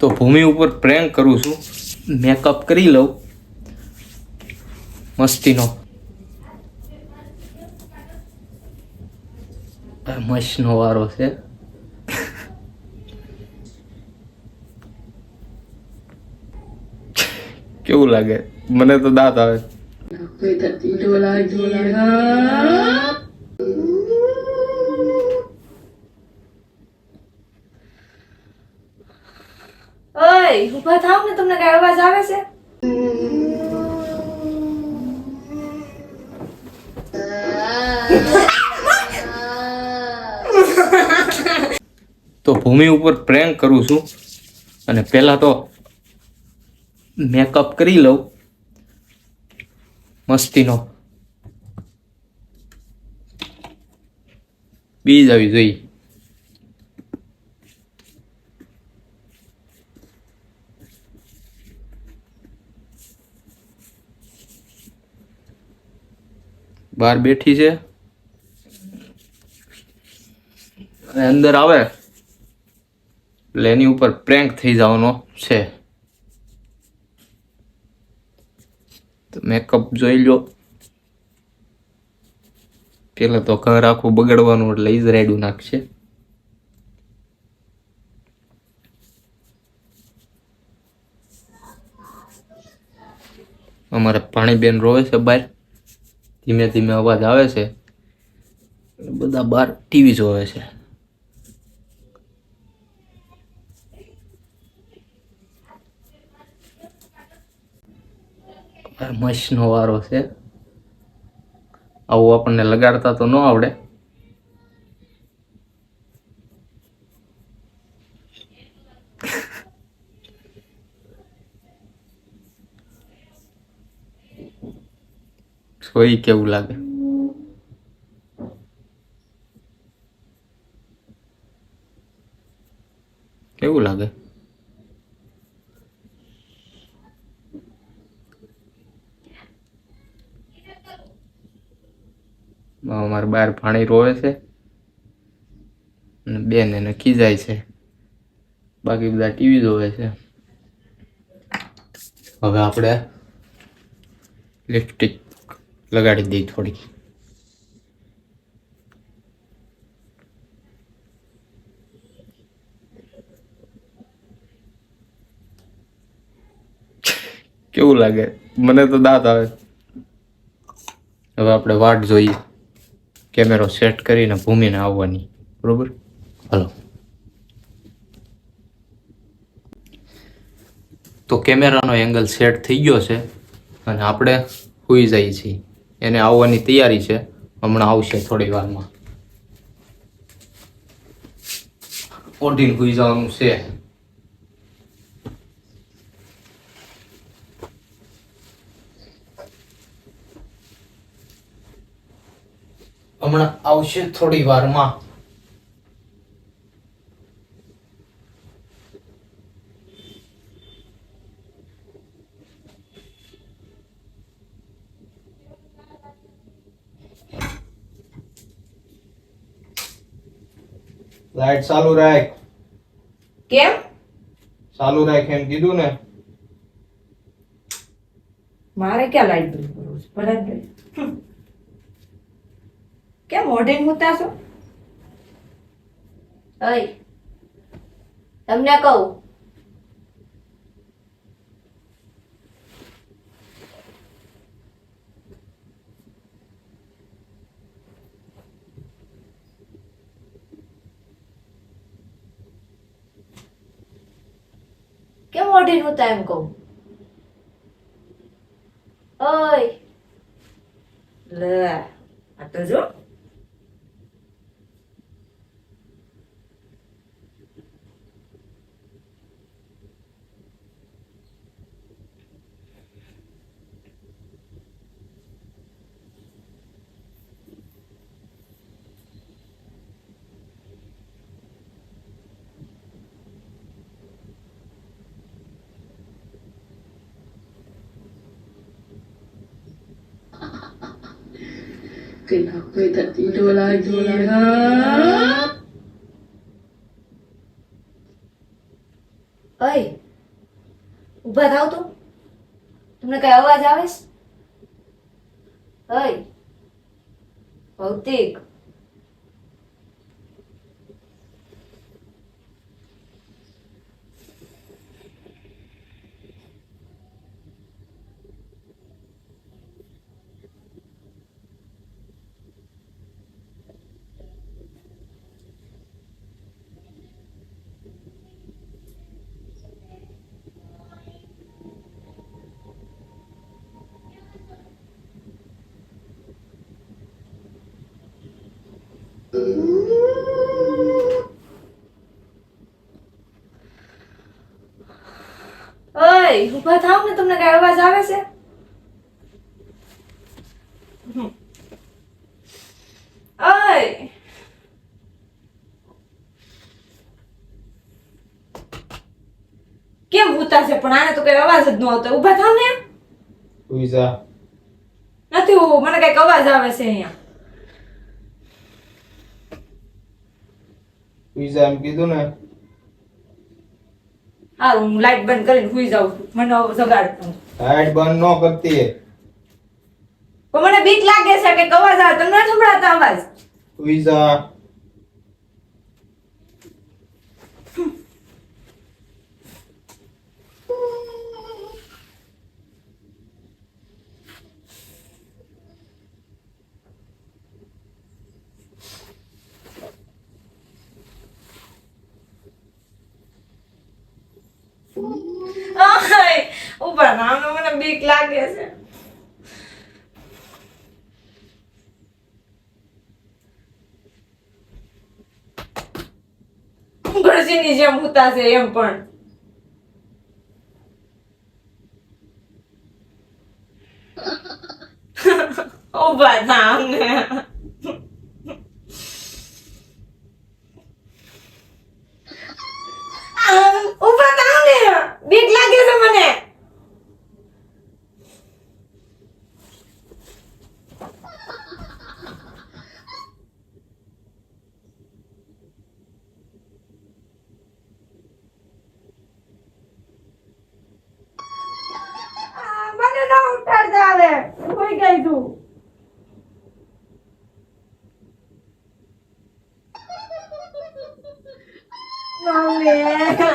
તો ભૂમિ ઉપર પ્રેન્ક કરું છું. મેકઅપ કરી લઉં મસ્તીનો. મસ્તનો વારો છે. કેવું લાગે? મને તો દાંત આવે. ઓય ઊભા થાવ ને, તમને કઈ અવાજ આવે છે? તો ભૂમિ ઉપર પ્રેન્ક કરું છું અને પહેલા તો મેકઅપ કરી લઉં મસ્તીનો. બીજ આવી જોઈએ. બહાર બેઠી છે અને અંદર આવે એટલે એની ઉપર પ્રેન્ક થઈ જવાનો છે. તો મેકઅપ જોઈ લો. પેલા તો ઘર આખું બગડવાનું એટલે ઈ જ રેડું નાખશે. અમારે પાણીબેન રોવે છે બહાર. ધીમે ધીમે અવાજ આવે છે. બધા બહાર ટીવી જોવે છે. મસ્તનો વારો છે. આવું આપણને લગાડતા તો ન આવડે. સોઈ કેવું લાગે? કેવું લાગે? અમારે બહાર પાણી રોવે છે અને બેન એને ખીજાય છે. બાકી બધા ટીવી જોવે છે. હવે આપણે લિપસ્ટિક લગાડી દઈએ થોડી. કેવું લાગે? મને તો દાંત આવે. હવે આપણે વાટ જોઈએ કેમેરો સેટ કરીને ભૂમિને આવવાની. બરોબર, હાલો. તો કેમેરાનો એંગલ સેટ થઈ ગયો છે અને આપણે સુઈ જઈએ છીએ. એને આવવાની તૈયારી છે. હમણાં આવશે થોડી વારમાં. ઓઢીને સુઈ જવાનું છે. હમણાં આવશે થોડી વારમાં. લાઈટ ચાલુ રાખ. કેમ? ચાલુ રાખ એમ કીધું ને. મારે ક્યાં લાઈટ બંધ કરવું છે? બરાબર. કેમ મોઢે મૂતા છો? ઓય તમને કહું, કેમ મોઢે મૂતા એમ કહું? ઓય લે આ તો જો. Kenapa tak tidur lagi? Ha? ઓય ઊભા થાવ તો. તમને કઈ અવાજ આવે છે? ઓય ભૌતિક. ઓય ઊભા થાવ ને. તમને કઈ અવાજ આવે છે? ઓય કેમ ઉતા છે? પણ આને તો કઈ અવાજ જ ન આવતો. ઊભા થાવ ને. સુઈ જા. નથી હું, મને કઈક અવાજ આવે છે અહીંયા. સુઈ જા એમ કીધું ને. હારું હું લાઈટ બંધ કરીને સુઈ જાઉં છું. મને હવે જગાડતું. લાઈટ બંધ ન કરતી. પણ મને બીક લાગે છે કે અવાજ આવે. તમને નથી સંભળાતો અવાજ? સુઈ જા. ઓય ઉપર નામ મને બીક લાગે છે. ઘરજીની જેમ ઉતા છે એમ પણ. ઉભા થાવ ને. ઉભા થાવ ને. બીક લાગે છે મને. મને ના ઉઠાડતા આવે. કોઈ ગઈ તું. મમ્મી.